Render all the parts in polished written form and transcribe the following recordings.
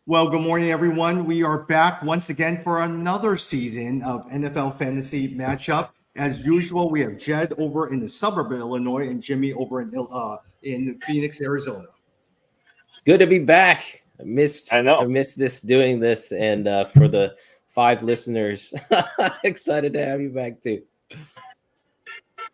Well, good morning, everyone. We are back once again for another season of NFL Fantasy Matchup. As usual, we have Jed over in the suburb of Illinois and Jimmy over in Phoenix, Arizona. It's good to be back. I missed doing this, and for the 5 listeners, excited to have you back too.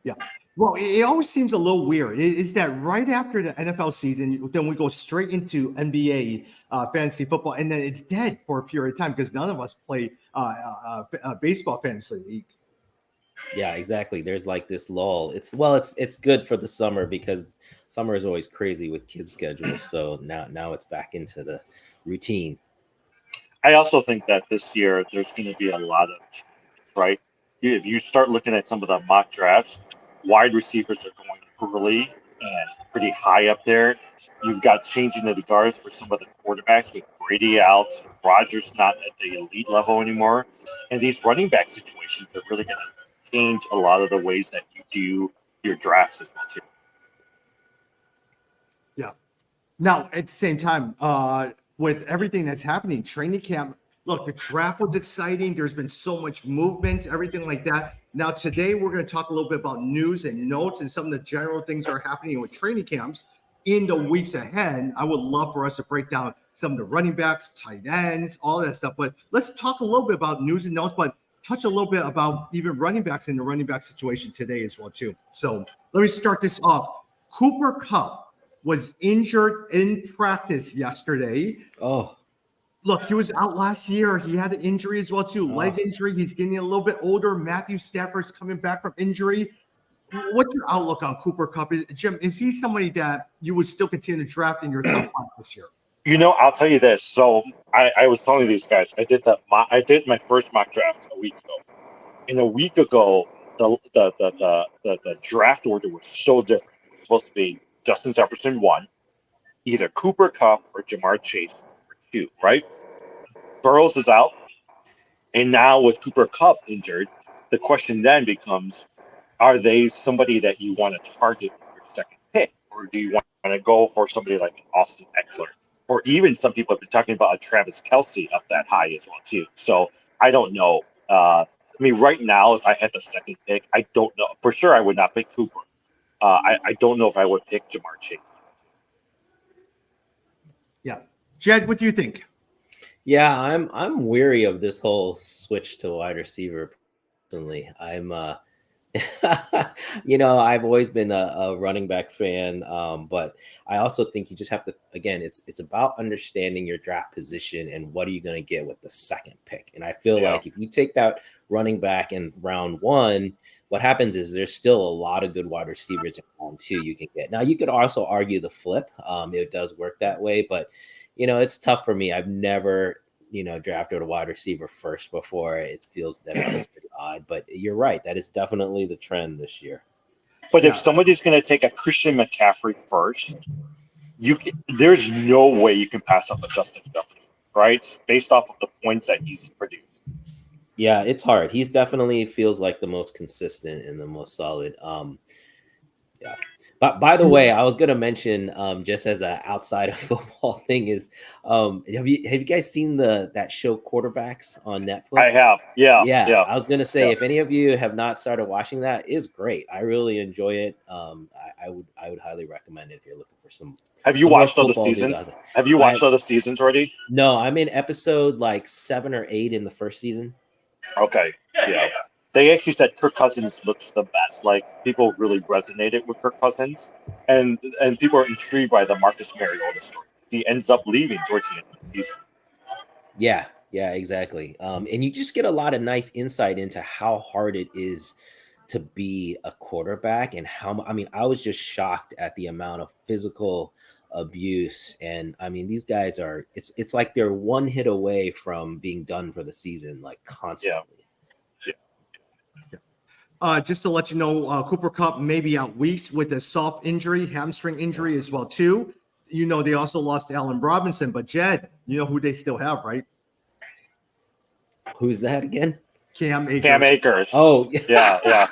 Yeah. Well, it always seems a little weird. Is that right after the NFL season, then we go straight into NBA fantasy football, and then it's dead for a period of time because none of us play baseball fantasy league. Yeah, exactly. There's like this lull. It's good for the summer because summer is always crazy with kids' schedules. So now it's back into the routine. I also think that this year there's going to be a lot of, right? If you start looking at some of the mock drafts, wide receivers are going early and pretty high up there. You've got changing of the guards for some of the quarterbacks with Brady out, Rodgers not at the elite level anymore. And these running back situations are really going to change a lot of the ways that you do your drafts as well, too. Yeah. Now, at the same time, with everything that's happening, training camp, look, the draft was exciting. There's been so much movement, everything like that. Now, today, we're going to talk a little bit about news and notes and some of the general things that are happening with training camps in the weeks ahead. I would love for us to break down some of the running backs, tight ends, all that stuff. But let's talk a little bit about news and notes, but touch a little bit about even running backs in the running back situation today as well, too. So let me start this off. Cooper Kupp was injured in practice yesterday. Oh, look, he was out last year. He had an injury as well, too. Leg injury. He's getting a little bit older. Matthew Stafford's coming back from injury. What's your outlook on Cooper Kupp? Jim, is he somebody that you would still continue to draft in your top 5 this year? I'll tell you this. So I was telling these guys, I did my first mock draft a week ago. And a week ago, the draft order was so different. It was supposed to be Justin Jefferson 1, either Cooper Kupp or Jamar Chase 2, right? Burrows is out. And now with Cooper Kupp injured, the question then becomes, are they somebody that you want to target with your second pick? Or do you want to go for somebody like Austin Eckler? Or even some people have been talking about a Travis Kelce up that high as well, too. So I don't know. Right now, if I had the second pick, I don't know. For sure, I would not pick Cooper. I don't know if I would pick Jamar Chase. Yeah. Jed, what do you think? Yeah, I'm weary of this whole switch to wide receiver. Personally, I'm I've always been a running back fan, but I also think you just have to, again, it's about understanding your draft position and what are you going to get with the second pick. And I feel like if you take that running back in round 1, what happens is there's still a lot of good wide receivers in round 2 you can get. Now, you could also argue the flip. It does work that way, but it's tough for me. I've never drafted a wide receiver first before. It feels pretty odd, but you're right. That is definitely the trend this year. But if somebody's going to take a Christian McCaffrey first, there's no way you can pass up a Justin Jefferson, right? Based off of the points that he's produced. Yeah, it's hard. He's definitely feels like the most consistent and the most solid. Yeah. But by the way, I was going to mention just as an outside of football thing is, have you guys seen that show Quarterbacks on Netflix? I have. Yeah. I was going to say, if any of you have not started watching that, it's great. I really enjoy it. I would highly recommend it if you're looking for some. Have you watched all the seasons? Have you watched all the seasons already? No, I'm in episode like 7 or 8 in the first season. Okay. Yeah. They actually said Kirk Cousins looks the best. Like, people really resonated with Kirk Cousins, and people are intrigued by the Marcus Mariota story. He ends up leaving towards the end of the season. Yeah, exactly. And you just get a lot of nice insight into how hard it is to be a quarterback, and I was just shocked at the amount of physical abuse. And these guys it's like they're one hit away from being done for the season, like constantly. Just to let you know, Cooper Kupp may be out weeks with a soft injury, hamstring injury as well, too. They also lost Allen Robinson, but Jed, you know who they still have, right? Who's that again? Cam Akers. Cam Akers. Oh, yeah.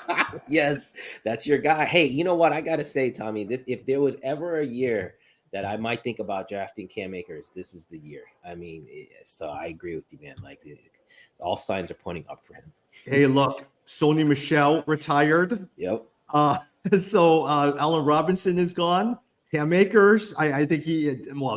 Yes, that's your guy. Hey, you know what? I got to say, Tommy, if there was ever a year that I might think about drafting Cam Akers, this is the year. I mean, so I agree with you, man. Like all signs are pointing up for him. Hey, look, Sony Michelle retired. Yep. So Allen Robinson is gone. Cam Akers, I think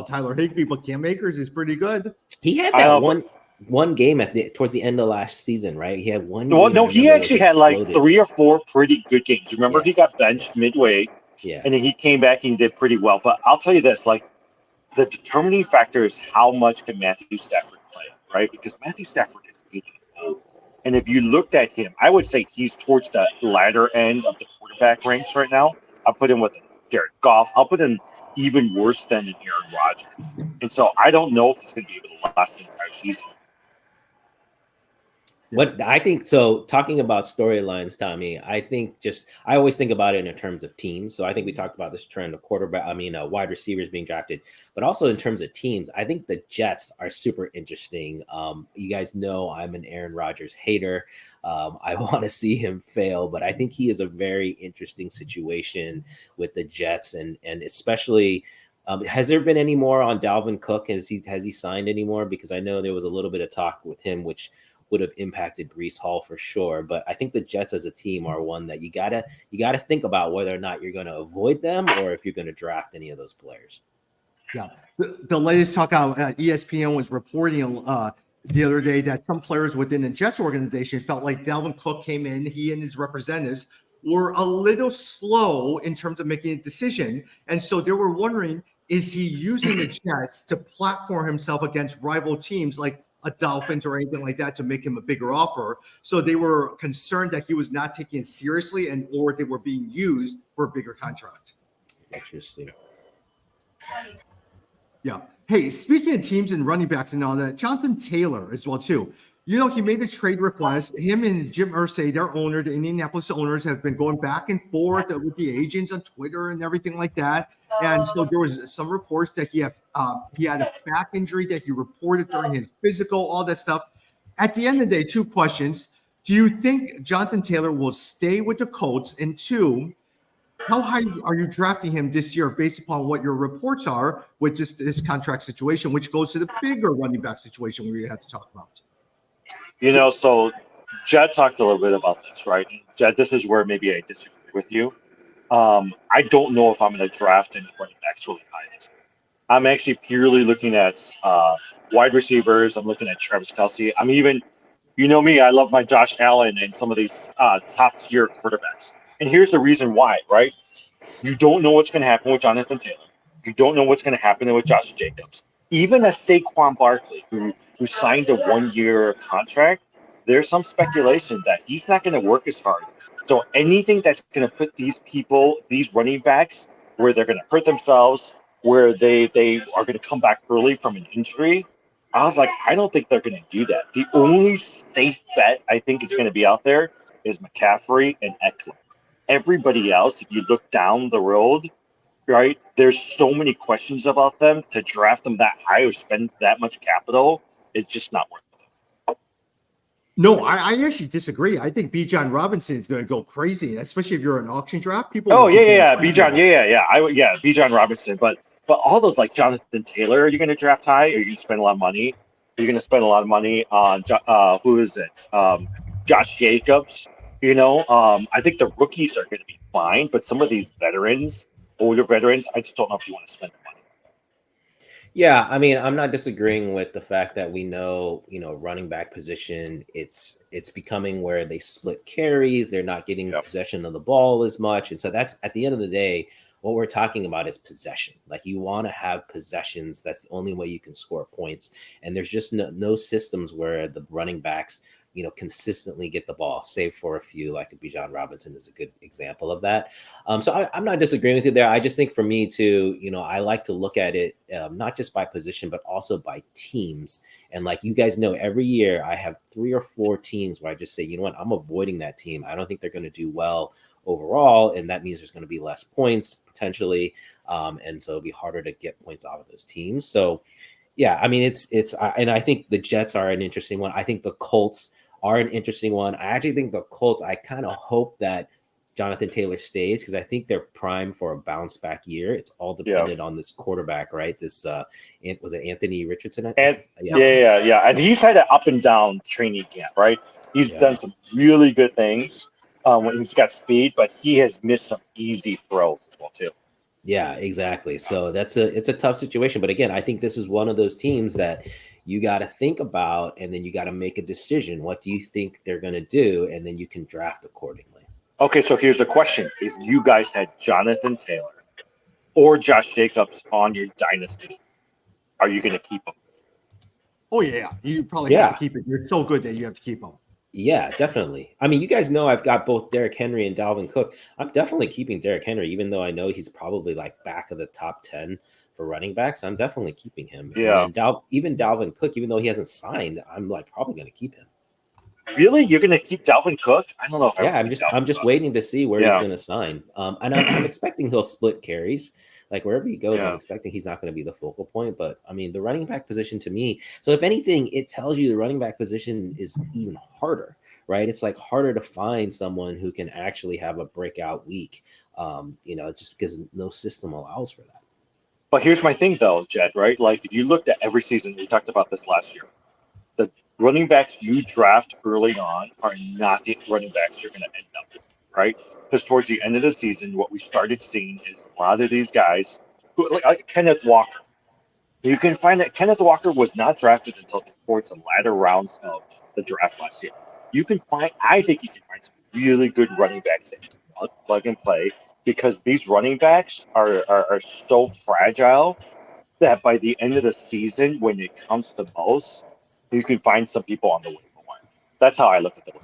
Tyler Higbee, but Cam Akers is pretty good. He had that one game towards the end of last season, right? He had one. Well, game, no, he actually had like 3 or 4 pretty good games. Remember, he got benched midway, and then he came back and did pretty well. But I'll tell you this: like the determining factor is how much can Matthew Stafford play, right? Because Matthew Stafford is getting old, and if you looked at him, I would say he's towards the latter end of the quarterback ranks right now. I'll put him with Jared Goff. I'll put him even worse than an Aaron Rodgers, and so I don't know if he's going to be able to last the entire season. What I think, so talking about storylines, Tommy, I always think about it in terms of teams. So I think we talked about this trend of wide receivers being drafted, but also in terms of teams, I think the Jets are super interesting. You guys know I'm an Aaron Rodgers hater. I want to see him fail, but I think he is a very interesting situation with the Jets, and especially. Has there been any more on Dalvin Cook? Has he signed anymore? Because I know there was a little bit of talk with him, which would have impacted Breece Hall for sure. But I think the Jets as a team are one that you gotta think about whether or not you're going to avoid them or if you're going to draft any of those players. Yeah, the latest talk out ESPN was reporting the other day that some players within the Jets organization felt like Dalvin Cook came in, he and his representatives were a little slow in terms of making a decision, and so they were wondering, is he using the Jets to platform himself against rival teams like a Dolphins or anything like that to make him a bigger offer? So they were concerned that he was not taking it seriously or they were being used for a bigger contract. Interesting. Yeah. Hey, speaking of teams and running backs and all that, Jonathan Taylor as well too. You know, he made a trade request. Him and Jim Irsay, their owner, the Indianapolis owners, have been going back and forth with the agents on Twitter and everything like that. And so there was some reports that he had a back injury that he reported during his physical, all that stuff. At the end of the day, 2 questions. Do you think Jonathan Taylor will stay with the Colts? And 2, how high are you drafting him this year based upon what your reports are with just this contract situation, which goes to the bigger running back situation we had to talk about? You know, so Jed talked a little bit about this, right? Jed, this is where maybe I disagree with you. I don't know if I'm going to draft any running backs really high. I'm actually purely looking at wide receivers. I'm looking at Travis Kelce. I'm even, you know me, I love my Josh Allen and some of these top tier quarterbacks. And here's the reason why, right? You don't know what's going to happen with Jonathan Taylor. You don't know what's going to happen with Josh Jacobs. Even a Saquon Barkley, who signed a 1-year contract, there's some speculation that he's not going to work as hard. So anything that's going to put these running backs, where they're going to hurt themselves, where they are going to come back early from an injury, I was like, I don't think they're going to do that. The only safe bet I think is going to be out there is McCaffrey and Eckler. Everybody else, if you look down the road, right, there's so many questions about them. To draft them that high or spend that much capital is just not worth it. No, I actually disagree. I think Bijan Robinson is going to go crazy, especially if you're an auction draft. People. Bijan Robinson. But all those like Jonathan Taylor, are you going to draft high? Or are you going to spend a lot of money? Are you going to spend a lot of money on who is it? Josh Jacobs. You know, I think the rookies are going to be fine, but some of these older veterans, I just don't know if you want to spend the money. Yeah, I mean, I'm not disagreeing with the fact that we know, running back position, it's becoming where they split carries. They're not getting possession of the ball as much. And so that's, at the end of the day, what we're talking about is possession. Like, you want to have possessions. That's the only way you can score points. And there's just no systems where the running backs, consistently get the ball, save for a few, like Bijan Robinson is a good example of that. So I'm not disagreeing with you there. I just think for me too, I like to look at it not just by position, but also by teams. And like you guys know, every year I have 3 or 4 teams where I just say, you know what, I'm avoiding that team. I don't think they're going to do well overall. And that means there's going to be less points potentially. And so it'll be harder to get points out of those teams. So yeah, I mean, it's and I think the Jets are an interesting one. I think the Colts are an interesting one. I actually think the Colts, I kind of hope that Jonathan Taylor stays, because I think they're primed for a bounce back year. It's all dependent on this quarterback, right? This was it Anthony Richardson? Yeah. And he's had an up and down training camp, right? He's done some really good things when he's got speed, but he has missed some easy throws as well too. Yeah, exactly. So it's a tough situation. But again, I think this is one of those teams that you got to think about, and then you got to make a decision. What do you think they're going to do? And then you can draft accordingly. Okay, so here's the question. If you guys had Jonathan Taylor or Josh Jacobs on your dynasty, are you going to keep them? Oh, yeah. You probably have to keep it. You're so good that you have to keep them. Yeah, definitely. I mean, you guys know I've got both Derrick Henry and Dalvin Cook. I'm definitely keeping Derrick Henry, even though I know he's probably like back of the top 10 for running backs. I'm definitely keeping him. Yeah. And even Dalvin Cook, even though he hasn't signed, I'm like probably going to keep him. Really? You're going to keep Dalvin Cook? I don't know. I'm just waiting to see where he's going to sign. And I'm expecting he'll split carries. Like wherever he goes, I'm expecting he's not going to be the focal point. But I mean, the running back position to me. So if anything, it tells you the running back position is even harder, right? It's like harder to find someone who can actually have a breakout week. Just because no system allows for that. But here's my thing, though, Jed. Right? Like if you looked at every season, we talked about this last year. The running backs you draft early on are not the running backs you're going to end up with, right? Because towards the end of the season, what we started seeing is a lot of these guys, like Kenneth Walker. You can find that Kenneth Walker was not drafted until towards the latter rounds of the draft last year. I think you can find some really good running backs that you can plug and play, because these running backs are so fragile that by the end of the season, when it comes to most, you can find some people on the waiver wire. That's how I look at the waiver.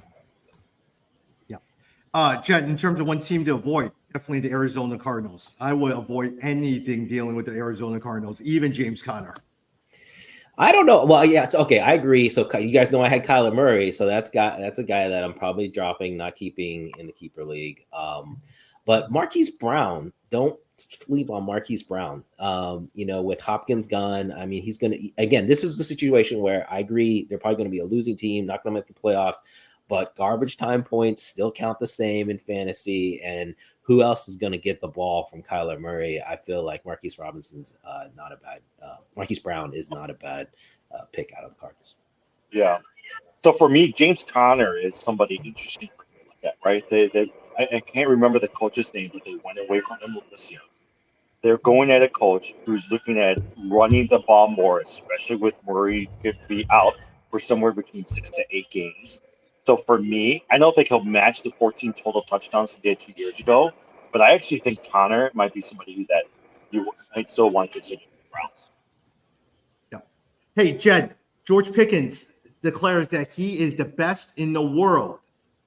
Jed, in terms of one team to avoid, definitely the Arizona Cardinals. I would avoid anything dealing with the Arizona Cardinals, even James Conner. I don't know. Well, yeah, it's okay. I agree. So you guys know I had Kyler Murray, so that's a guy that I'm probably dropping, not keeping in the keeper league. But Marquise Brown, don't sleep on Marquise Brown. With Hopkins gone, I mean, he's going to, again, this is the situation where I agree they're probably going to be a losing team, not going to make the playoffs, but garbage time points still count the same in fantasy. And who else is going to get the ball from Kyler Murray? I feel like Marquise Brown is not a bad pick out of the Cardinals. Yeah. So for me, James Conner is somebody interesting for me like that, right? I can't remember the coach's name, but they went away from him this year. They're going at a coach who's looking at running the ball more, especially with Murray could be out for somewhere between 6 to 8 games. So for me, I don't think he'll match the 14 total touchdowns he did 2 years ago, but I actually think Conner might be somebody that you might still want to consider in the Browns. Yeah. Hey, Jed, George Pickens declares that he is the best in the world.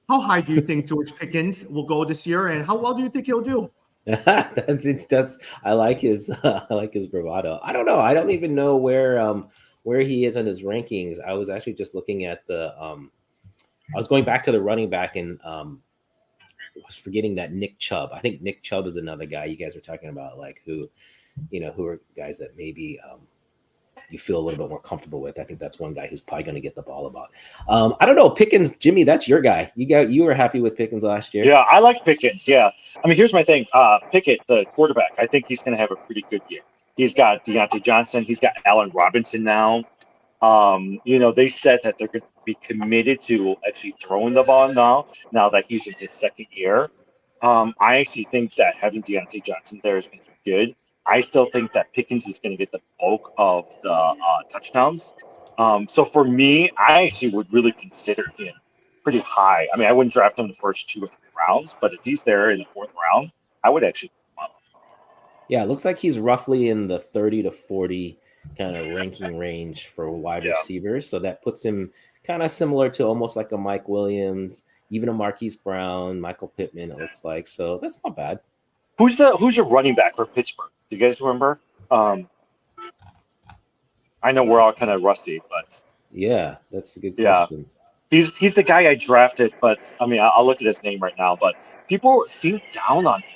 How high do you think George Pickens will go this year, and how well do you think he'll do? I like his bravado. I don't know. I don't even know where he is on his rankings. I was actually just looking at I was going back to the running back and was forgetting that Nick Chubb. I think Nick Chubb is another guy you guys were talking about, like who are guys that maybe you feel a little bit more comfortable with. I think that's one guy who's probably going to get the ball about. I don't know. Pickens, Jimmy, that's your guy. You were happy with Pickens last year. Yeah, I like Pickens. Yeah. I mean, here's my thing. Pickett, the quarterback, I think he's going to have a pretty good year. He's got Deontay Johnson. He's got Allen Robinson now. They said that they're going to be committed to actually throwing the ball now that he's in his second year. I actually think that having Deontay Johnson there is going to be good. I still think that Pickens is going to get the bulk of the touchdowns. So for me, I actually would really consider him pretty high. I mean, I wouldn't draft him the first 2 or 3 rounds, but if he's there in the 4th round, I would actually. Yeah, it looks like he's roughly in the 30 to 40 kind of ranking range for wide receivers. So that puts him kind of similar to almost like a Mike Williams, even a Marquise Brown, Michael Pittman, it looks like. So that's not bad. Who's your running back for Pittsburgh? Do you guys remember? I know we're all kind of rusty, but yeah, that's a good question. He's the guy I drafted, but I mean, I'll look at his name right now. But people seem down on him.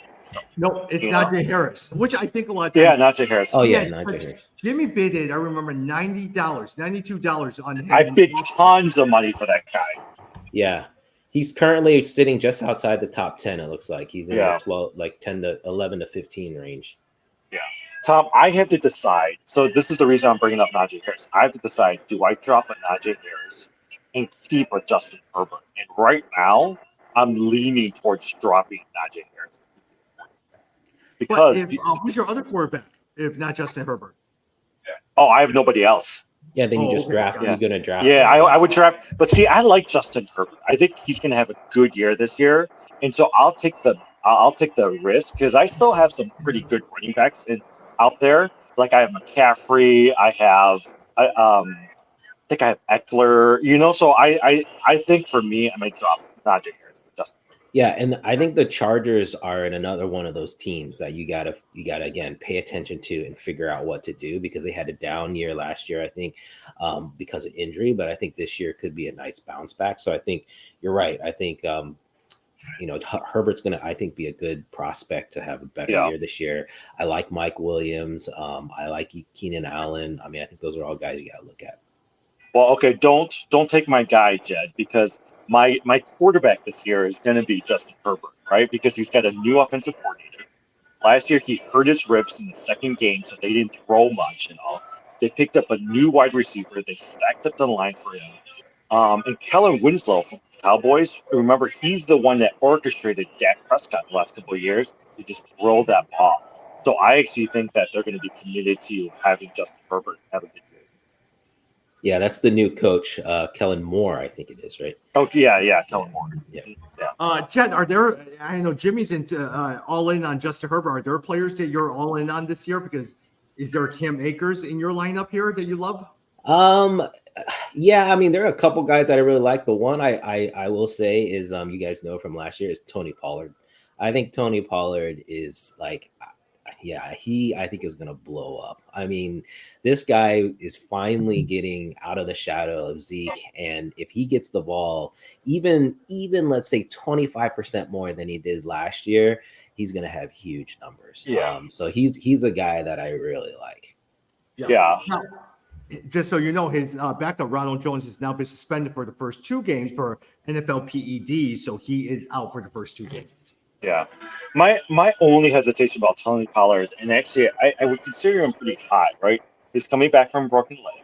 No, it's Najee Harris, which I think a lot of times. Yeah, Najee Harris. Oh yeah, Najee Harris. Jimmy bid it. I remember $92 on him. I bid tons of money for that guy. Yeah. He's currently sitting just outside the top 10. It looks like he's in Yeah. the 12, like 10 to 11 to 15 range. Tom, I have to decide. So this is the reason I'm bringing up Najee Harris. I have to decide: do I drop a Najee Harris and keep a Justin Herbert? And right now, I'm leaning towards dropping Najee Harris But because if who's your other quarterback? If not Justin Herbert. I have nobody else. Yeah, then you Oh, just okay, draft. got it. You're gonna draft. Yeah, him. I would draft. But see, I like Justin Herbert. I think he's going to have a good year this year, and so I'll take the risk because I still have some pretty good running backs out there. Like I have McCaffrey, I think I have Eckler. So I think for me, I might drop Najee Harris. Justin. Yeah, and I think the Chargers are in another one of those teams that you gotta again pay attention to and figure out what to do because they had a down year last year, I think, because of injury. But I think this year could be a nice bounce back. So I think you're right. I think Herbert's gonna, I think, be a good prospect to have a better year this year. I like Mike Williams. I like Keenan Allen. I mean, I think those are all guys you gotta look at. Well, okay, don't take my guy, Jed, because my quarterback this year is going to be Justin Herbert, right? Because he's got a new offensive coordinator. Last year, he hurt his ribs in the second game, so they didn't throw much and all. They picked up a new wide receiver. They stacked up the line for him. And Kellen Winslow from the Cowboys, remember, he's the one that orchestrated Dak Prescott the last couple of years to just throw that ball. So I actually think that they're going to be committed to having Justin Herbert have a good year. Yeah, that's the new coach, Kellen Moore, I think it is, right? Oh, yeah, Kellen Moore. Yeah. Jen, are there? I know Jimmy's all in on Justin Herbert. Are there players that you're all in on this year? Because is there Cam Akers in your lineup here that you love? Yeah, I mean, there are a couple guys that I really like. The one I will say is, you guys know from last year, is Tony Pollard. I think Tony Pollard is like, I think is going to blow up. I mean, this guy is finally getting out of the shadow of Zeke. And if he gets the ball, even let's say 25% more than he did last year, he's going to have huge numbers. Yeah. So he's a guy that I really like. Yeah. Now, just so you know, his backup Ronald Jones has now been suspended for the first 2 games for NFL PED, so he is out for the first 2 games. Yeah. My only hesitation about Tony Pollard, and actually I would consider him pretty hot, right? He's coming back from a broken leg.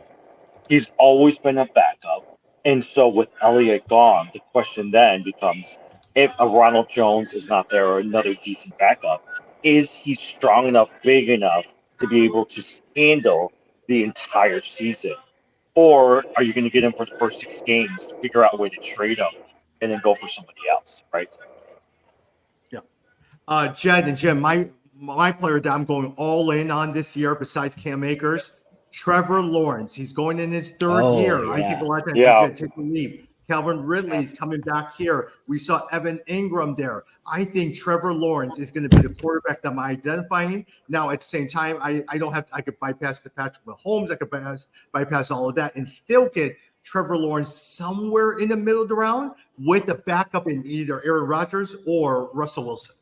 He's always been a backup. And so with Elliott gone, the question then becomes, if a Ronald Jones is not there or another decent backup, is he strong enough, big enough to be able to handle the entire season? Or are you going to get him for the first 6 games to figure out a way to trade him and then go for somebody else, right? Jed and Jim, my player that I'm going all in on this year, besides Cam Akers, Trevor Lawrence. He's going in his 3rd year. Yeah. I think a lot of times he's going to take the lead. Calvin Ridley's coming back here. We saw Evan Ingram there. I think Trevor Lawrence is going to be the quarterback that I'm identifying. Now, at the same time, I could bypass the Patrick Mahomes. I could bypass all of that and still get Trevor Lawrence somewhere in the middle of the round with a backup in either Aaron Rodgers or Russell Wilson.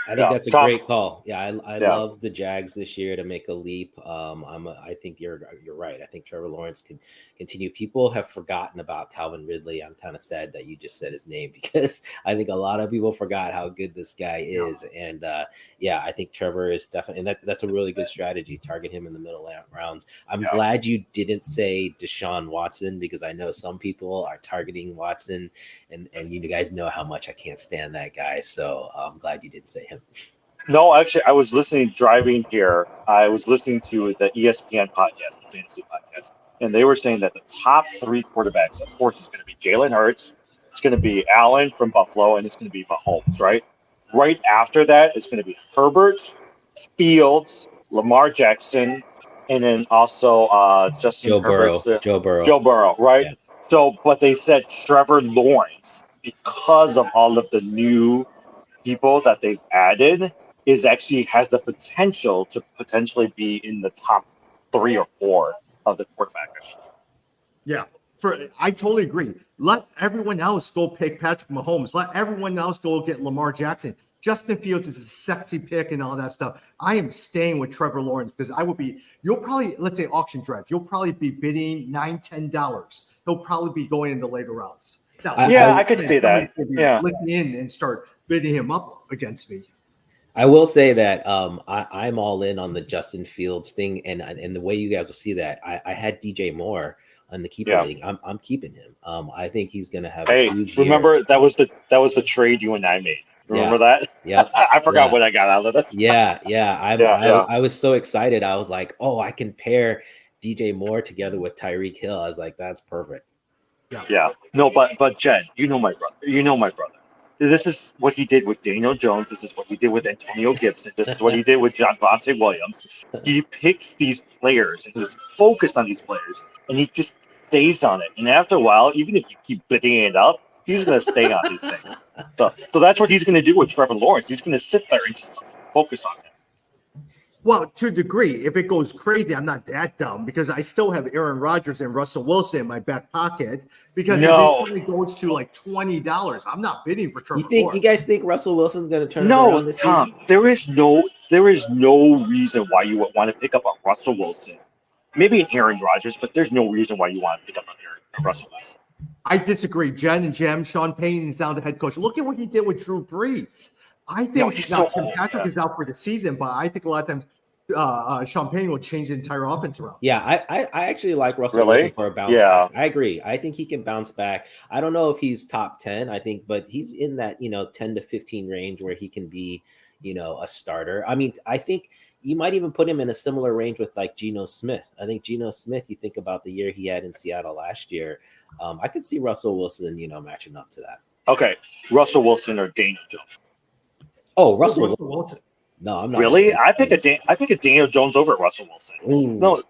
I think that's a great call. Yeah, I love the Jags this year to make a leap. I think you're right. I think Trevor Lawrence can continue. People have forgotten about Calvin Ridley. I'm kind of sad that you just said his name because I think a lot of people forgot how good this guy is. And I think Trevor is definitely, and that's a really good strategy. Target him in the middle rounds. I'm glad you didn't say Deshaun Watson because I know some people are targeting Watson, and you guys know how much I can't stand that guy. So I'm glad you didn't say him. No, actually, I was driving here. I was listening to the ESPN podcast, the fantasy podcast, and they were saying that the top 3 quarterbacks, of course, is going to be Jalen Hurts, it's going to be Allen from Buffalo, and it's going to be Mahomes, right? Right after that, it's going to be Herbert, Fields, Lamar Jackson, and then also Justin Herbert. Joe Burrow, right? Yeah. So, but they said Trevor Lawrence, because of all of the new people that they've added, has the potential to potentially be in the top 3 or 4 of the quarterbacks. Yeah, I totally agree. Let everyone else go pick Patrick Mahomes. Let everyone else go get Lamar Jackson. Justin Fields is a sexy pick and all that stuff. I am staying with Trevor Lawrence because you'll probably, let's say auction draft, you'll probably be bidding $9-10. He'll probably be going in the later rounds. Now, I could see that. Yeah. Listen in and start bidding him up against me. I will say that I'm all in on the Justin Fields thing, and the way you guys will see that, I had DJ Moore on the keeper league. I'm keeping him. I think he's going to have a huge year. Remember that was the trade you and I made. Remember that? Yeah. I forgot what I got out of this. I was so excited. I was like, oh, I can pair DJ Moore together with Tyreek Hill. I was like, that's perfect. Yeah. No, but Jen, you know my brother. This is what he did with Daniel Jones. This is what he did with Antonio Gibson. This is what he did with Javonte Williams. He picks these players and he's focused on these players, and he just stays on it. And after a while, even if you keep bidding it up, he's going to stay on these things. So that's what he's going to do with Trevor Lawrence. He's going to sit there and just focus on it. Well, to a degree, if it goes crazy, I'm not that dumb because I still have Aaron Rodgers and Russell Wilson in my back pocket because if it only goes to like $20, I'm not bidding for Trevor Lawrence. You guys think Russell Wilson's going to turn around this Tom, season? there is no reason why you would want to pick up a Russell Wilson. Maybe an Aaron Rodgers, but there's no reason why you want to pick up a Russell Wilson. I disagree. Jen and Jem, Sean Payton is now the head coach. Look at what he did with Drew Brees. I think Tim Patrick is out for the season, but I think a lot of times Sean Payton will change the entire offense around. Yeah, I actually like Russell Wilson for a bounce back. I agree. I think he can bounce back. I don't know if he's top 10, but he's in that, 10 to 15 range where he can be, a starter. I mean, I think you might even put him in a similar range with like Geno Smith. I think Geno Smith, you think about the year he had in Seattle last year. I could see Russell Wilson, matching up to that. Okay, Russell Wilson or Daniel Jones? Oh, Russell Wilson. No, I'm not. Really? I pick a Daniel Jones over Russell Wilson. Ooh, no,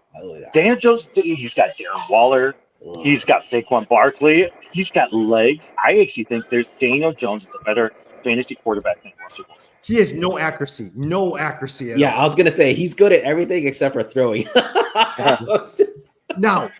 Daniel Jones. He's got Darren Waller. He's got Saquon Barkley. He's got legs. I actually think Daniel Jones is a better fantasy quarterback than Russell Wilson. He has no accuracy at all. I was gonna say he's good at everything except for throwing. Now,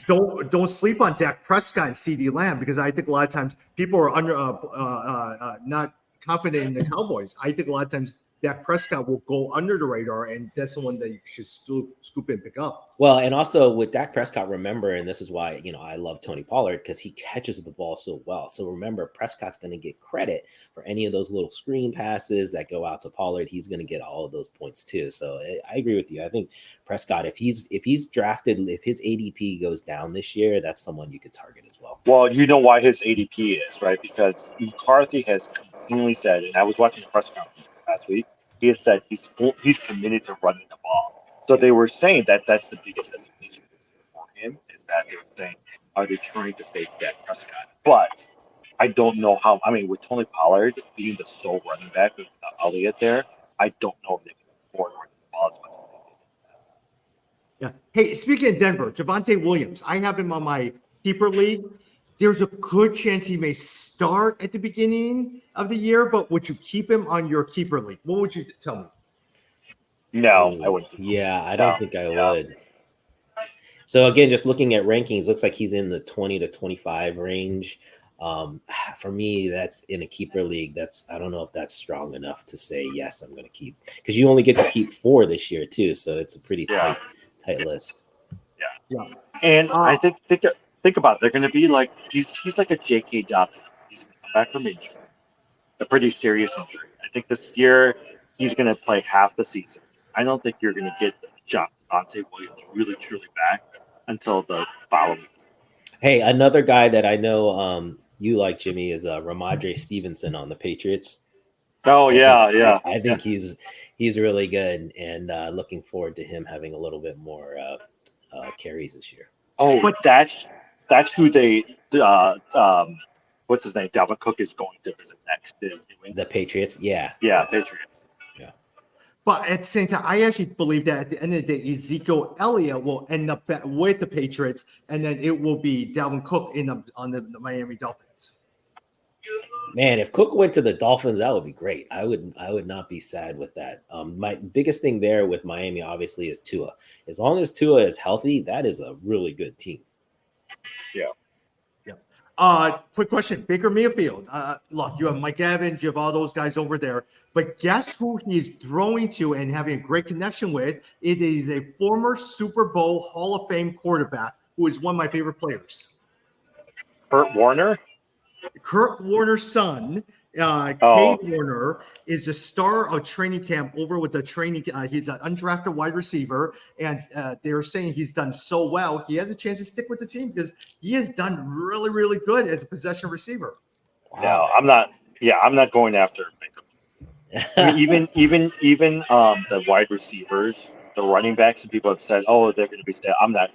don't sleep on Dak Prescott and CeeDee Lamb because I think a lot of times people are not confident in the Cowboys. I think a lot of times Dak Prescott will go under the radar, and that's the one that you should scoop and pick up. Well, and also with Dak Prescott, remember, and this is why, I love Tony Pollard because he catches the ball so well. So remember, Prescott's going to get credit for any of those little screen passes that go out to Pollard. He's going to get all of those points too. So I agree with you. I think Prescott, if he's drafted, if his ADP goes down this year, that's someone you could target as well. Well, you know why his ADP is, right? Because McCarthy has continually said, and I was watching the press conference last week, he has said he's committed to running the ball. So they were saying that that's the biggest hesitation for him is that they're saying, are they trying to save Dak Prescott? But I don't know how. I mean, with Tony Pollard being the sole running back with Elliott there, I don't know if they can afford running the ball as much as they did. Yeah. Hey, speaking of Denver, Javonte Williams, I have him on my keeper league. There's a good chance he may start at the beginning of the year, but would you keep him on your keeper league? What would you tell me? No, I wouldn't. Yeah, I don't think I would. So again, just looking at rankings, looks like he's in the 20 to 25 range. For me, that's in a keeper league. I don't know if that's strong enough to say, yes, I'm going to keep, because you only get to keep 4 this year too. So it's a pretty tight list. Yeah. And I think about it. They're going to be like he's like a J.K. Dobbins. He's going to come back from injury, a pretty serious injury. I think this year he's going to play half the season. I don't think you're going to get Javonte Williams really truly back until the following. Hey, another guy that I know you like, Jimmy, is Ramondre Stevenson on the Patriots. Oh yeah. I think he's really good, and looking forward to him having a little bit more carries this year. Oh, but that's who they what's his name? Dalvin Cook is going to visit next. The Patriots, yeah, Patriots. Yeah. But at the same time, I actually believe that at the end of the day, Ezekiel Elliott will end up with the Patriots, and then it will be Dalvin Cook on the Miami Dolphins. Man, if Cook went to the Dolphins, that would be great. I would not be sad with that. My biggest thing there with Miami, obviously, is Tua. As long as Tua is healthy, that is a really good team. Yeah. Quick question. Baker Mayfield. Look, you have Mike Evans, you have all those guys over there. But guess who he's throwing to and having a great connection with? It is a former Super Bowl Hall of Fame quarterback who is one of my favorite players. Kurt Warner. Kurt Warner's son, Oh. Cade Warner, is the star of training camp over with the training. He's an undrafted wide receiver, and they're saying he's done so well. He has a chance to stick with the team because he has done really, really good as a possession receiver. No, I'm not. Yeah, I'm not going after Baker. I mean, even the wide receivers, the running backs, and people have said, "Oh, they're going to be stay." I'm not.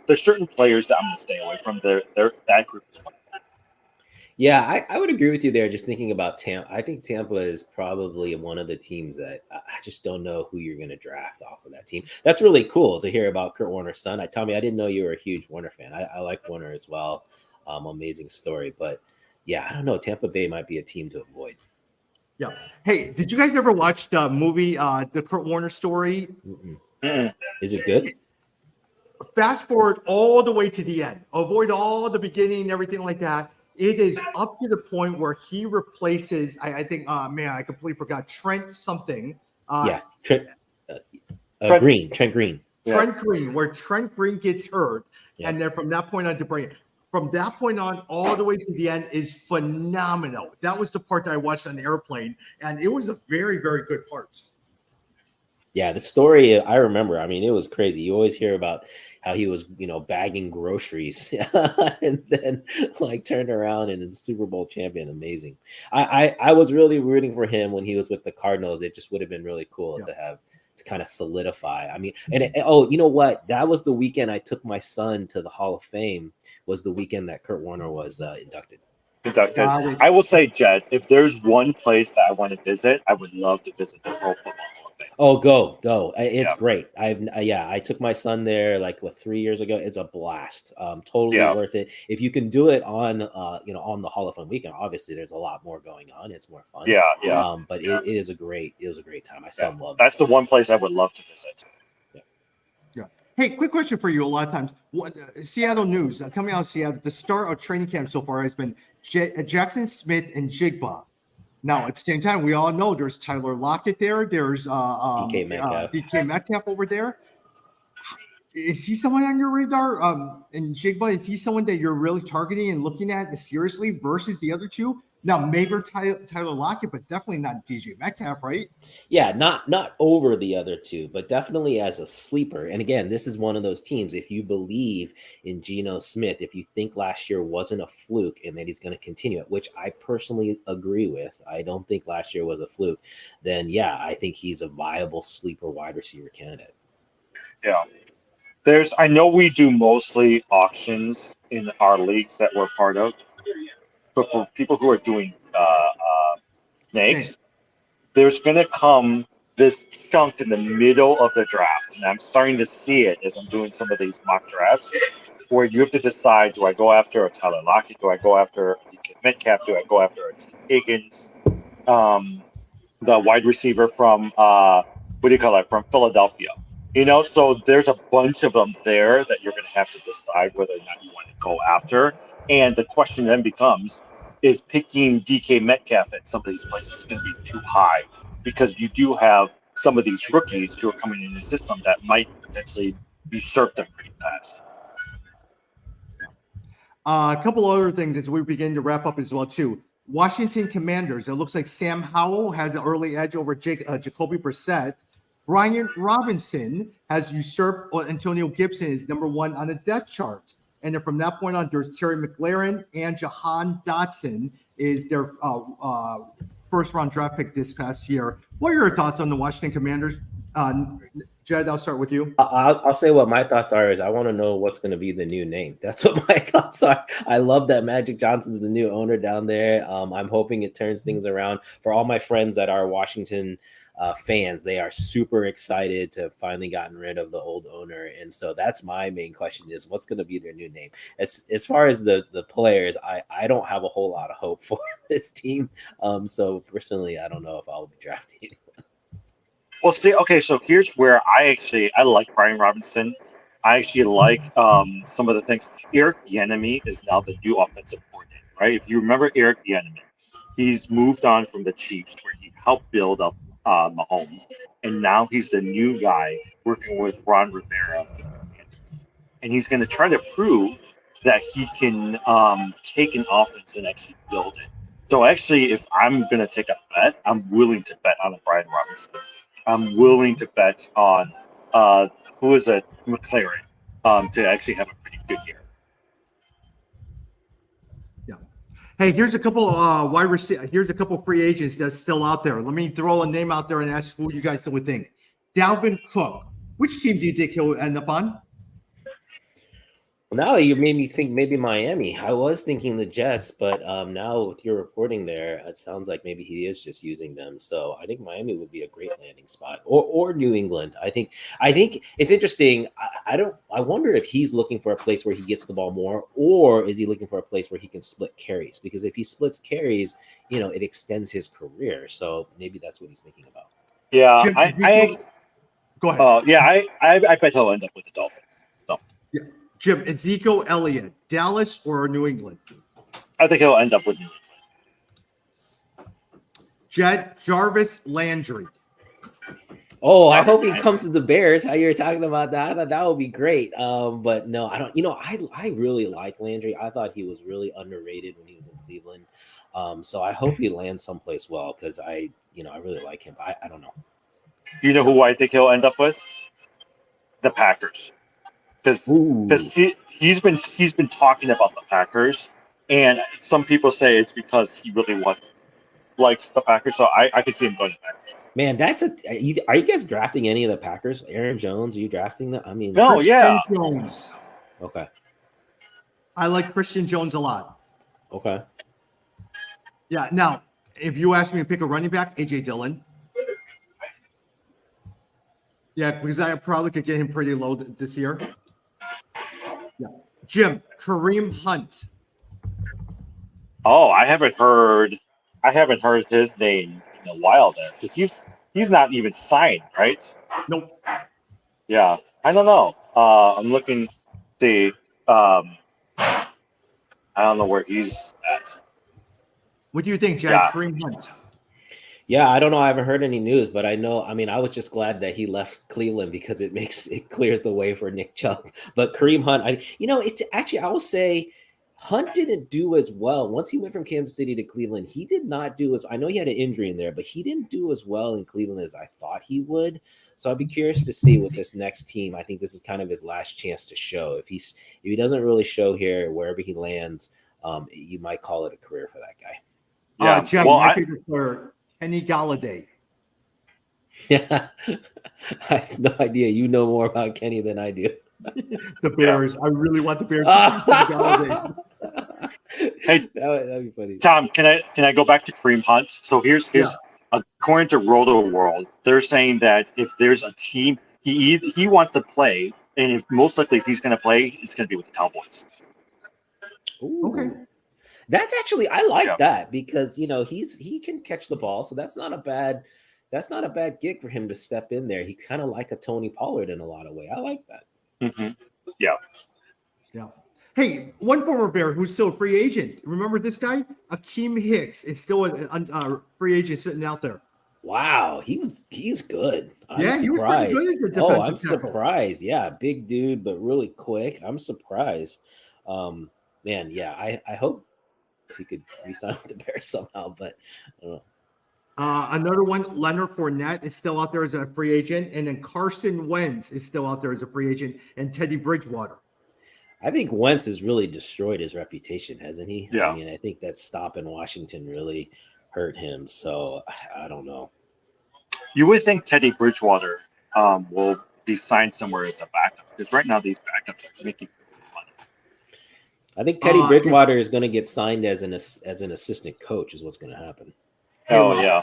There's certain players that I'm going to stay away from. That group. Yeah, I would agree with you there. Just thinking about Tampa, I think Tampa is probably one of the teams that I just don't know who you're going to draft off of that team. That's really cool to hear about Kurt Warner's son. Tommy, I didn't know you were a huge Warner fan. I like Warner as well. Amazing story, but yeah, I don't know. Tampa Bay might be a team to avoid. Yeah. Hey, did you guys ever watch the movie, the Kurt Warner story? Is it good? Fast forward all the way to the end. Avoid all the beginning and everything like that. It is up to the point where he replaces, I think, I completely forgot, Trent something. Trent Green. Trent Green. Trent Green, where Trent Green gets hurt. Yeah. And then from that point on to bring it. From that point on, all the way to the end is phenomenal. That was the part that I watched on the airplane, and it was a very, very good part. Yeah, the story I remember. I mean, it was crazy. You always hear about how he was, bagging groceries, and then turned around and is Super Bowl champion. Amazing. I was really rooting for him when he was with the Cardinals. It just would have been really cool to kind of solidify. I mean, you know what? That was the weekend I took my son to the Hall of Fame. Was the weekend that Kurt Warner was inducted. I will say, Jed, if there's one place that I want to visit, I would love to visit the Pro Football Hall of Fame. Oh, go! It's great. I took my son there 3 years ago. It's a blast. Totally worth it. If you can do it on on the Hall of Fame weekend. Obviously, there's a lot more going on. It's more fun. But it was a great time. My son loved it. That's the one place I would love to visit. Hey, quick question for you. A lot of times, Seattle news coming out of Seattle, the start of training camp so far has been Jackson Smith and Jigba. Now, at the same time, we all know there's Tyler Lockett there. There's DK Metcalf over there. Is he someone on your radar? And Jigba, is he someone that you're really targeting and looking at seriously versus the other two? Now, maybe Tyler Lockett, but definitely not DJ Metcalf, right? Yeah, not over the other two, but definitely as a sleeper. And again, this is one of those teams. If you believe in Geno Smith, if you think last year wasn't a fluke and that he's going to continue it, which I personally agree with, I don't think last year was a fluke, then yeah, I think he's a viable sleeper wide receiver candidate. Yeah. I know we do mostly auctions in our leagues that we're part of. But for people who are doing snakes, there's going to come this chunk in the middle of the draft. And I'm starting to see it as I'm doing some of these mock drafts where you have to decide, do I go after a Tyler Lockett? Do I go after a DK Metcalf? Do I go after a T. Higgins? The wide receiver from, from Philadelphia. So there's a bunch of them there that you're going to have to decide whether or not you want to go after. And the question then becomes, is picking DK Metcalf at some of these places going to be too high? Because you do have some of these rookies who are coming in the system that might potentially usurp them pretty fast. A couple other things as we begin to wrap up as well, too. Washington Commanders. It looks like Sam Howell has an early edge over Jacoby Brissett. Brian Robinson has usurped Antonio Gibson is number one on the depth chart. And then from that point on, there's Terry McLaurin and Jahan Dotson is their first-round draft pick this past year. What are your thoughts on the Washington Commanders? Jed, I'll start with you. I'll say what my thoughts are is I want to know what's going to be the new name. That's what my thoughts are. I love that Magic Johnson's the new owner down there. I'm hoping it turns things around. For all my friends that are Washington fans, they are super excited to have finally gotten rid of the old owner. And so that's my main question is what's going to be their new name? As far as the players, I don't have a whole lot of hope for this team. So personally, I don't know if I'll be drafting. Well, see, okay, so here's where I like Brian Robinson. I actually like some of the things. Eric Bieniemy is now the new offensive coordinator. right? If you remember Eric Bieniemy, he's moved on from the Chiefs where he helped build up Mahomes, and now he's the new guy working with Ron Rivera, and he's going to try to prove that he can take an offense and actually build it. So actually, if I'm going to take a bet, I'm willing to bet on a Brian Robinson. I'm willing to bet on who is it, McLaren, to actually have a pretty good year. Yeah. Hey, here's a couple wide receiver. Here's a couple free agents that's still out there. Let me throw a name out there and ask who you guys would think. Dalvin Cook. Which team do you think he'll end up on? Now you made me think maybe Miami. I was thinking the Jets, but now with your reporting there, it sounds like maybe he is just using them. So I think Miami would be a great landing spot, or New England. I think it's interesting. I wonder if he's looking for a place where he gets the ball more, or is he looking for a place where he can split carries? Because if he splits carries, it extends his career. So maybe that's what he's thinking about. Yeah, Jim, go ahead. I bet he'll end up with the Dolphins. So. Yeah. Jim, Ezekiel Elliott, Dallas or New England? I think he'll end up with New England. Jarvis Landry. Oh, I hope he comes to the Bears. How you're talking about that, I thought that would be great. But no, I don't. I really like Landry. I thought he was really underrated when he was in Cleveland. So I hope he lands someplace well because I really like him. But I don't know. You know who I think he'll end up with? The Packers. Because he's been talking about the Packers, and some people say it's because he really likes the Packers. So I could see him going to the Packers. Man, are you guys drafting any of the Packers? Aaron Jones, are you drafting them? I mean, no, Christian Jones. Okay. I like Christian Jones a lot. Okay. Yeah. Now, if you ask me to pick a running back, AJ Dillon. Yeah, because I probably could get him pretty low this year. Yeah. Jim, Kareem Hunt. Oh, I haven't heard his name in a while there because he's not even signed, right? Nope. Yeah, I don't know. I'm looking to see. I don't know where he's at. What do you think, Jack? Yeah. Kareem Hunt. Yeah, I don't know. I haven't heard any news, but I know. I mean, I was just glad that he left Cleveland because it clears the way for Nick Chubb. But Kareem Hunt, it's actually, I will say, Hunt didn't do as well once he went from Kansas City to Cleveland. He did not do as. I know he had an injury in there, but he didn't do as well in Cleveland as I thought he would. So I'd be curious to see with this next team. I think this is kind of his last chance to show. If he doesn't really show here, wherever he lands, you might call it a career for that guy. Yeah, Jim, my favorite player, Kenny Galladay. Yeah, I have no idea. You know more about Kenny than I do. The Bears. I really want the Bears to see Kenny Galladay. Hey, that'd be funny. Tom, can I go back to Kareem Hunt? So here's according to Roto World, they're saying that if there's a team he wants to play, and if most likely if he's going to play, it's going to be with the Cowboys. Ooh. Okay. That's actually, I like that because he can catch the ball, so that's not a bad gig for him to step in there. He's kind of like a Tony Pollard in a lot of ways. I like that. Mm-hmm. Yeah. Yeah. Hey, one former Bear who's still a free agent. Remember this guy? Akeem Hicks is still a free agent sitting out there. Wow, he's good. He was pretty good at the defensive I'm tackle. surprised. Yeah, big dude, but really quick. I'm surprised. Man, yeah, I hope he could resign with the Bears somehow, but I don't know. Another one, Leonard Fournette is still out there as a free agent, and then Carson Wentz is still out there as a free agent, and Teddy Bridgewater. I think Wentz has really destroyed his reputation, hasn't he? Yeah. I mean, I think that stop in Washington really hurt him. So I don't know. You would think Teddy Bridgewater will be signed somewhere as a backup because right now these backups are making money. I think Teddy Bridgewater is going to get signed as an assistant coach is what's going to happen. Oh, yeah.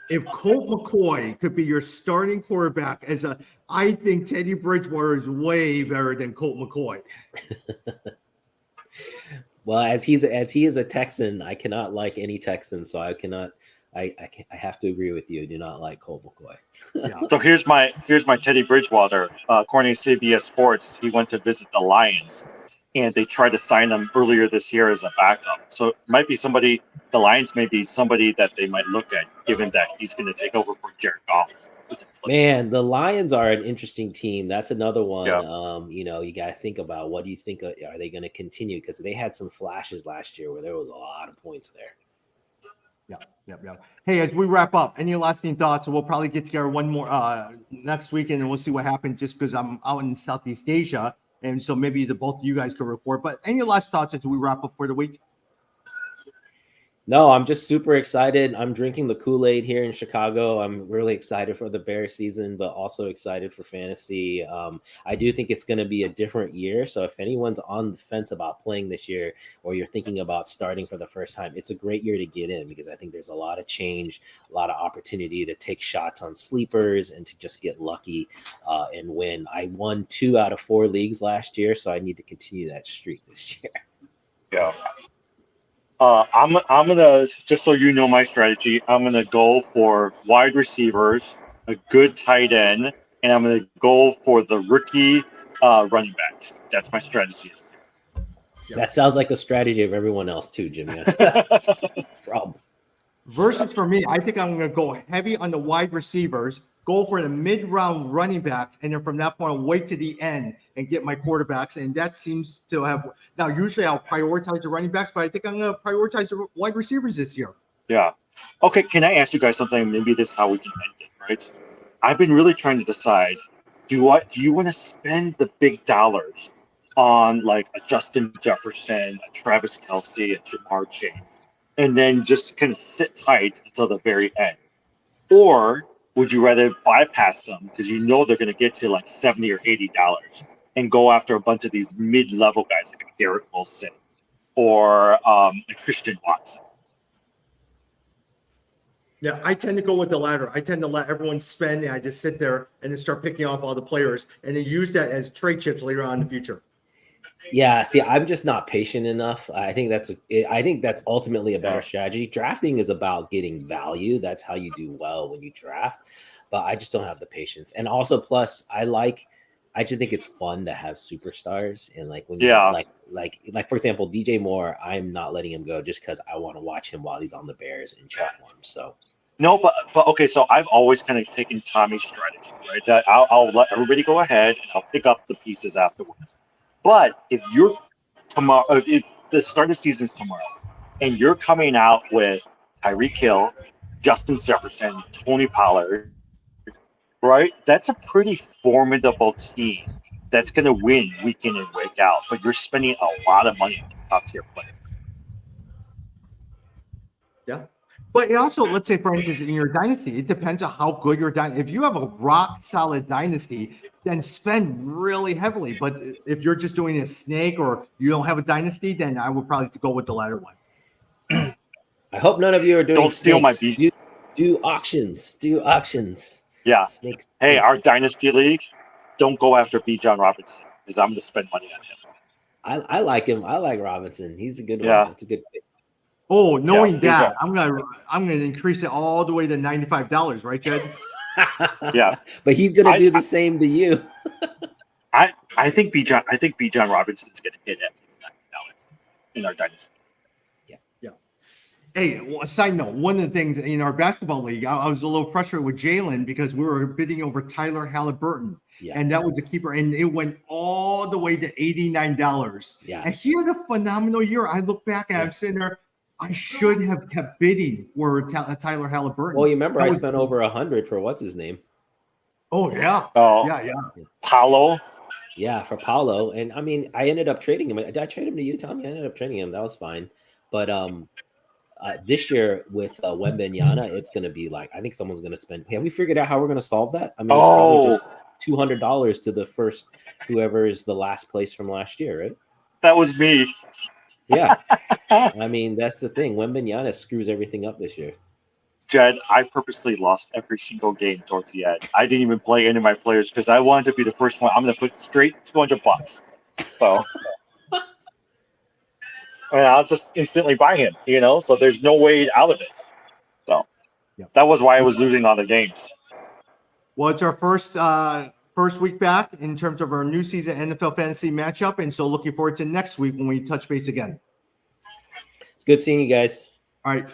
If Colt McCoy could be your starting quarterback I think Teddy Bridgewater is way better than Colt McCoy. Well, as he is a Texan, I cannot like any Texan, so I cannot. I have to agree with you. I do not like Colt McCoy. Yeah. So here's my Teddy Bridgewater. According to CBS Sports, he went to visit the Lions, and they tried to sign him earlier this year as a backup. So it might be somebody, the Lions may be somebody that they might look at, given that he's going to take over for Jared Goff. Man, the Lions are an interesting team. That's another one. Yeah. You got to think about, what do you think? Are they going to continue? Because they had some flashes last year where there was a lot of points there. Yeah. Hey, as we wrap up, any lasting thoughts? We'll probably get together one more next weekend, and we'll see what happens. Just because I'm out in Southeast Asia, and so maybe the both of you guys could report. But any last thoughts as we wrap up for the week? No, I'm just super excited. I'm drinking the Kool-Aid here in Chicago. I'm really excited for the Bears season, but also excited for fantasy. I do think it's going to be a different year. So if anyone's on the fence about playing this year, or you're thinking about starting for the first time, it's a great year to get in, because I think there's a lot of change, a lot of opportunity to take shots on sleepers and to just get lucky and win. I won 2 out of 4 leagues last year, so I need to continue that streak this year. Yeah. I'm gonna, just so you know my strategy, I'm gonna go for wide receivers, a good tight end, and I'm gonna go for the rookie running backs. That's my strategy. That sounds like the strategy of everyone else too, Jimmy. That's the problem. Versus for me, I think I'm going to go heavy on the wide receivers, go for the mid-round running backs, and then from that point, wait to the end and get my quarterbacks. And that seems to have – now, usually I'll prioritize the running backs, but I think I'm going to prioritize the wide receivers this year. Yeah. Okay, can I ask you guys something? Maybe this is how we can end it, right? I've been really trying to decide, do you want to spend the big dollars on like a Justin Jefferson, a Travis Kelce, a Jamar Chase, and then just kind of sit tight until the very end? Or would you rather bypass them because you know they're going to get to like $70 or $80 and go after a bunch of these mid-level guys like Garrett Wilson or Christian Watson? Yeah, I tend to go with the latter. I tend to let everyone spend, and I just sit there and then start picking off all the players and then use that as trade chips later on in the future. Yeah, see, I'm just not patient enough. I think that's ultimately a better strategy. Drafting is about getting value. That's how you do well when you draft. But I just don't have the patience. And also, plus, I just think it's fun to have superstars. And like when you like for example, DJ Moore, I'm not letting him go just because I want to watch him while he's on the Bears in cheer form. So no, but okay. So I've always kind of taken Tommy's strategy, right? That I'll let everybody go ahead and I'll pick up the pieces afterwards. But if you're tomorrow, if the start of the season is tomorrow, and you're coming out with Tyreek Hill, Justin Jefferson, Tony Pollard, right? That's a pretty formidable team that's going to win week in and week out. But you're spending a lot of money on top tier players. Yeah. But it also, let's say, for instance, in your dynasty, it depends on how good your dynasty. If you have a rock solid dynasty, then spend really heavily. But if you're just doing a snake or you don't have a dynasty, then I would probably go with the latter one. I hope none of you are doing Don't steal my beat. Do auctions. Do auctions. Yeah. Snakes. Hey, our dynasty league, don't go after Bijan Robinson because I'm going to spend money on him. I like him. I like Robinson. He's a good Yeah. one. It's a good pick. Oh, knowing that, I'm gonna increase it all the way to $95, right, Jed? Yeah, but he's gonna do the same to you. I think Bijan Robinson's gonna hit at $90 in our dynasty. Yeah. Hey, a side note, one of the things in our basketball league, I was a little frustrated with Jalen because we were bidding over Tyler Halliburton. Yeah. And that was the keeper, and it went all the way to $89. Yeah. And he had a phenomenal year. I look back and I'm sitting there, I should have kept bidding for Tyler Halliburton. Well, you remember I spent over 100 for what's his name? Oh yeah. Oh yeah. Paulo. Yeah, for Paulo. And I mean, I ended up trading him. Did I trade him to you, Tommy? I ended up trading him. That was fine. But this year with Wembanyama, it's going to be like, I think someone's going to spend. Have we figured out how we're going to solve that? I mean, it's probably just $200 to the first, whoever is the last place from last year, right? That was me. Yeah. I mean, that's the thing. Wembanyama screws everything up this year. Jed, I purposely lost every single game towards the end. I didn't even play any of my players because I wanted to be the first one. I'm going to put straight $200. So, and I'll just instantly buy him, so there's no way out of it. So that was why I was losing all the games. Well, it's our first first week back in terms of our new season NFL fantasy matchup. And so looking forward to next week when we touch base again. It's good seeing you guys. All right. See